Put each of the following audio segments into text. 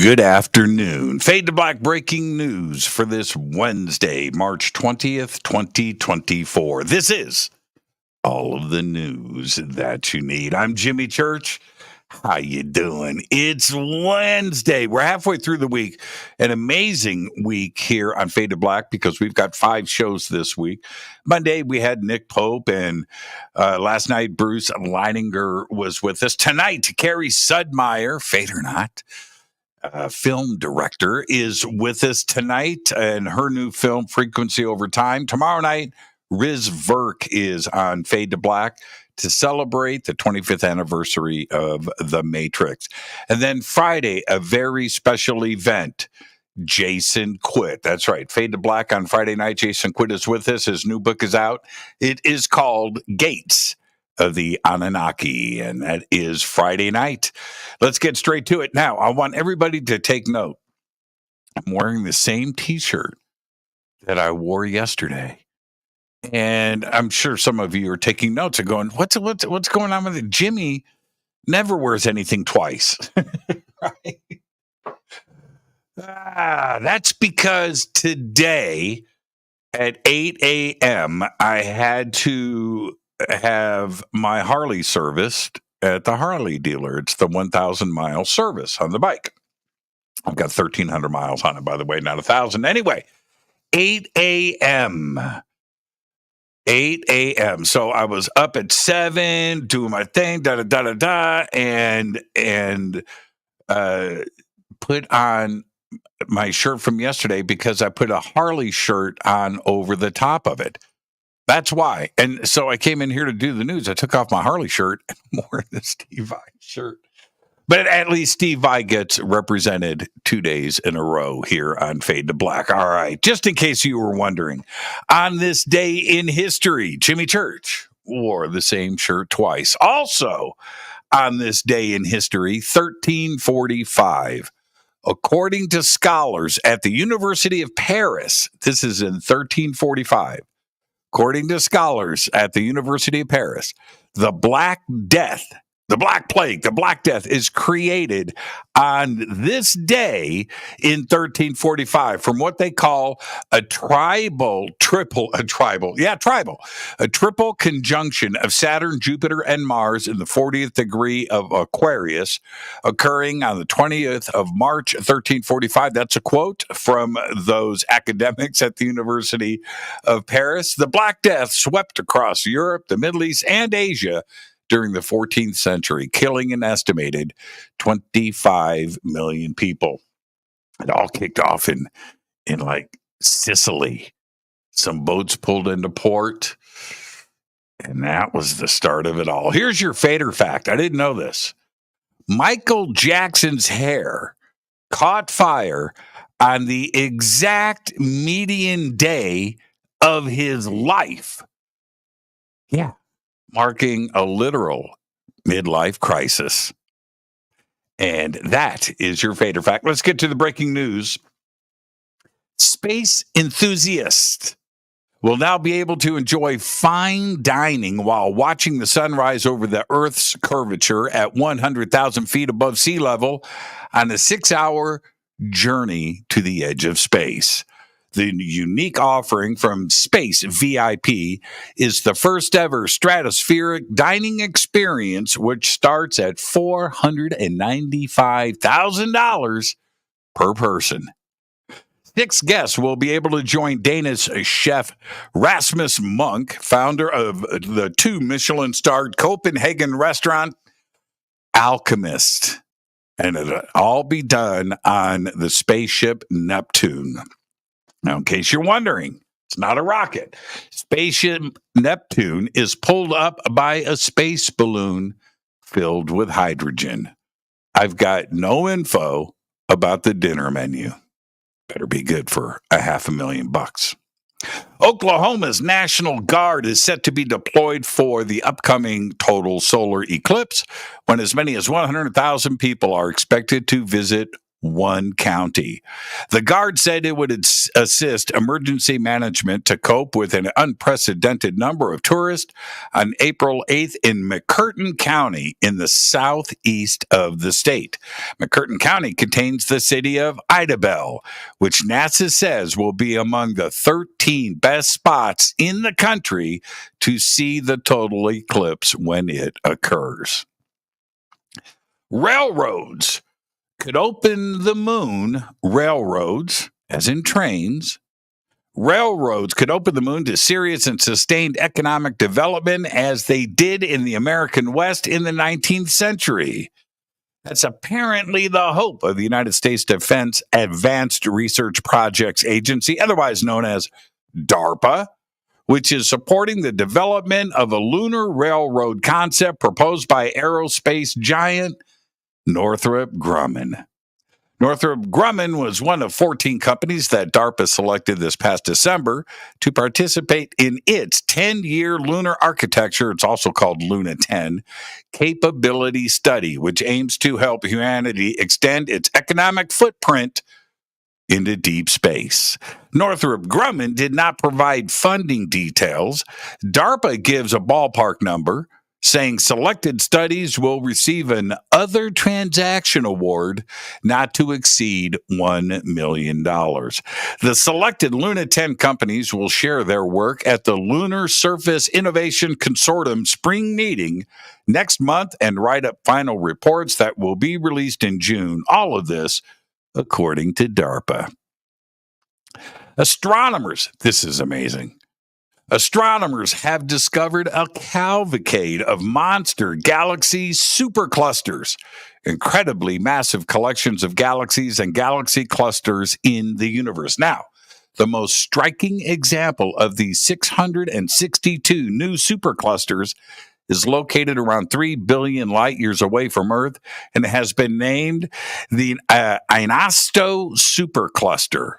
Good afternoon. Fade to Black breaking news for this Wednesday, March 20th, 2024. This is all of the news that you need. I'm Jimmy Church. How you doing? It's Wednesday. We're halfway through the week. An amazing week here on Fade to Black because we've got 5 shows this week. Monday, we had Nick Pope, and last night, Bruce Leininger was with us. Tonight, Carrie Sudmeyer, fade or not, film director, is with us tonight, and her new film, Frequency Over Time. Tomorrow night, Riz Verk is on Fade to Black to celebrate the 25th anniversary of The Matrix. And then Friday, a very special event. Jason Quitt. That's right. Fade to Black on Friday night. Jason Quitt is with us. His new book is out. It is called Gates of the Anunnaki, and that is Friday night. Let's get straight to it. Now, I want everybody to take note. I'm wearing the same T-shirt that I wore yesterday. And I'm sure some of you are taking notes and going, what's going on with it? Jimmy never wears anything twice. Right? That's because today at 8 a.m., I had to have my Harley serviced at the Harley dealer. It's the 1,000-mile service on the bike. I've got 1,300 miles on it, by the way, not 1,000. Anyway, 8 a.m., 8 a.m. So I was up at 7 doing my thing, and put on my shirt from yesterday because I put a Harley shirt on over the top of it. That's why. And so I came in here to do the news. I took off my Harley shirt and wore the Steve Vai shirt. But at least Steve Vai gets represented 2 days in a row here on Fade to Black. All right. Just in case you were wondering, on this day in history, Jimmy Church wore the same shirt twice. Also, on this day in history, 1345, according to scholars at the University of Paris, this is in 1345, according to scholars at the University of Paris, the Black Death, the Black Plague, the Black Death is created on this day in 1345 from what they call a triple conjunction of Saturn, Jupiter, and Mars in the 40th degree of Aquarius, occurring on the 20th of March, 1345. That's a quote from those academics at the University of Paris. The Black Death swept across Europe, the Middle East, and Asia during the 14th century, killing an estimated 25 million people. It all kicked off in like Sicily. Some boats pulled into port, and that was the start of it all. Here's your fader fact. I didn't know this. Michael Jackson's hair caught fire on the exact median day of his life. Yeah. Marking a literal midlife crisis. And that is your fader fact. Let's get to the breaking news. Space enthusiasts will now be able to enjoy fine dining while watching the sunrise over the Earth's curvature at 100,000 feet above sea level on a 6-hour journey to the edge of space. The unique offering from Space VIP is the first ever stratospheric dining experience, which starts at $495,000 per person. 6 guests will be able to join Danish chef Rasmus Monk, founder of the 2 Michelin-starred Copenhagen restaurant, Alchemist. And it'll all be done on the spaceship Neptune. Now, in case you're wondering, it's not a rocket. Spaceship Neptune is pulled up by a space balloon filled with hydrogen. I've got no info about the dinner menu. Better be good for $500,000. Oklahoma's National Guard is set to be deployed for the upcoming total solar eclipse, when as many as 100,000 people are expected to visit one county. The Guard said it would assist emergency management to cope with an unprecedented number of tourists on April 8th in McCurtain County in the southeast of the state. McCurtain County contains the city of Idabel, which NASA says will be among the 13 best spots in the country to see the total eclipse when it occurs. Railroads could open the moon. Railroads, as in trains, railroads could open the moon to serious and sustained economic development as they did in the American West in the 19th century. That's apparently the hope of the United States Defense Advanced Research Projects Agency, otherwise known as DARPA, which is supporting the development of a lunar railroad concept proposed by aerospace giant Northrop Grumman. Northrop Grumman was one of 14 companies that DARPA selected this past December to participate in its 10-year lunar architecture, it's also called Luna 10, capability study, which aims to help humanity extend its economic footprint into deep space. Northrop Grumman did not provide funding details. DARPA gives a ballpark number, saying selected studies will receive an other transaction award not to exceed $1 million. The selected Luna 10 companies will share their work at the Lunar Surface Innovation Consortium spring meeting next month and write up final reports that will be released in June. All of this according to DARPA. Astronomers, this is amazing. Astronomers have discovered a cavalcade of monster galaxy superclusters, incredibly massive collections of galaxies and galaxy clusters in the universe. Now, the most striking example of these 662 new superclusters is located around 3 billion light years away from Earth and has been named the Inasto supercluster.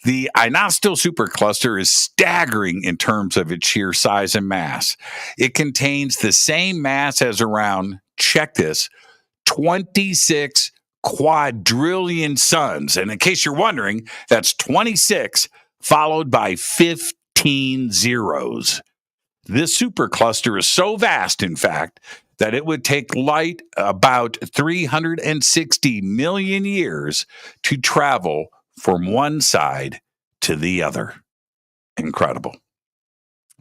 The Inasto supercluster is staggering in terms of its sheer size and mass. It contains the same mass as around, check this, 26 quadrillion suns. And in case you're wondering, that's 26 followed by 15 zeros. This supercluster is so vast, in fact, that it would take light about 360 million years to travel from one side to the other. Incredible.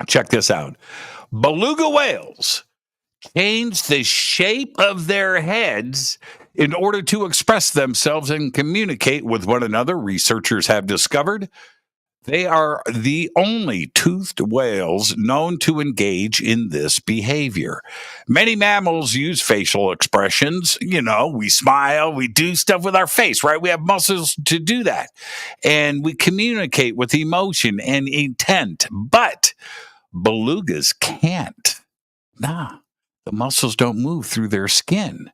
Check this out. Beluga whales change the shape of their heads in order to express themselves and communicate with one another. Researchers have discovered they are the only toothed whales known to engage in this behavior. Many mammals use facial expressions. You know, we smile, we do stuff with our face, right? We have muscles to do that. And we communicate with emotion and intent. But belugas can't. Nah, the muscles don't move through their skin.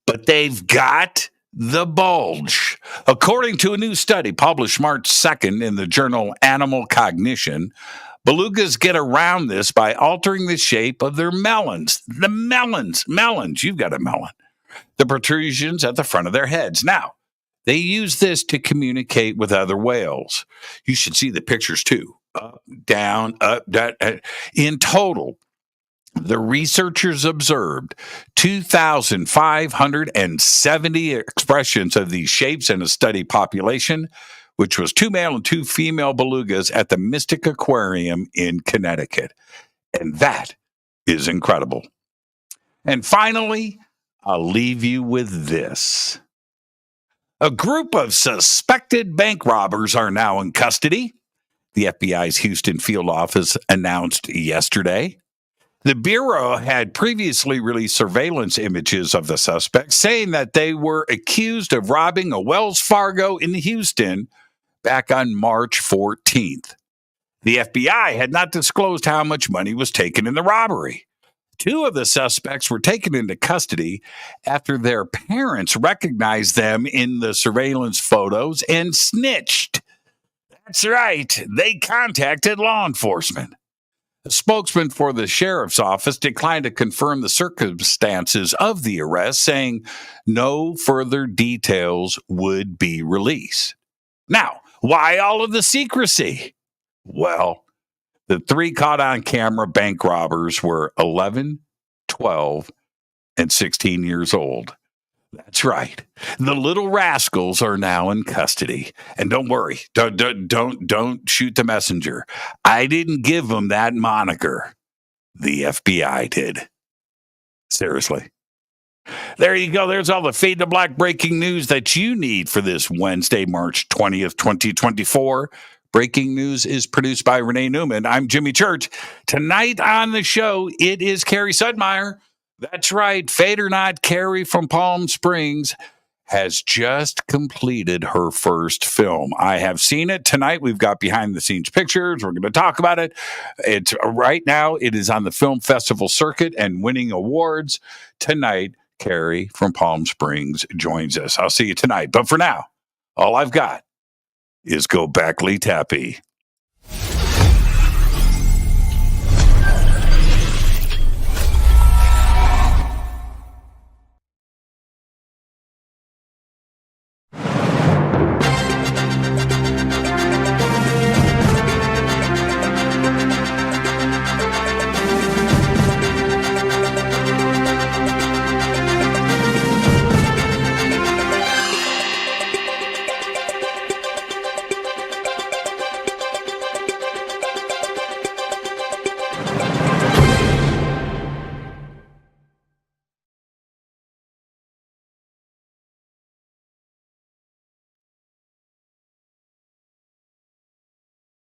But they've got the bulge. According to a new study published March 2nd in the journal Animal Cognition, belugas get around this by altering the shape of their melons. The melons, you've got a melon. The protrusions at the front of their heads. Now, they use this to communicate with other whales. You should see the pictures too. Up, down, up, down. In total, the researchers observed 2,570 expressions of these shapes in a study population, which was 2 male and 2 female belugas at the Mystic Aquarium in Connecticut. And that is incredible. And finally, I'll leave you with this. A group of suspected bank robbers are now in custody. The FBI's Houston field office announced yesterday. The Bureau had previously released surveillance images of the suspects, saying that they were accused of robbing a Wells Fargo in Houston back on March 14th. The FBI had not disclosed how much money was taken in the robbery. 2 of the suspects were taken into custody after their parents recognized them in the surveillance photos and snitched. That's right, they contacted law enforcement. A spokesman for the sheriff's office declined to confirm the circumstances of the arrest, saying no further details would be released. Now, why all of the secrecy? Well, the three caught on camera bank robbers were 11, 12, and 16 years old. That's right. The little rascals are now in custody. And don't worry. Don't shoot the messenger. I didn't give them that moniker. The FBI did. Seriously. There you go. There's all the Fade to Black breaking news that you need for this Wednesday, March 20th, 2024. Breaking news is produced by Renee Neumann. I'm Jimmy Church. Tonight on the show, it is Carrie Sudmeyer. That's right. Fade or not, Carrie from Palm Springs has just completed her first film. I have seen it tonight. We've got behind the scenes pictures. We're going to talk about it. It's right now. It is on the film festival circuit and winning awards. Tonight, Carrie from Palm Springs joins us. I'll see you tonight. But for now, all I've got is Go Back Lee Tappy.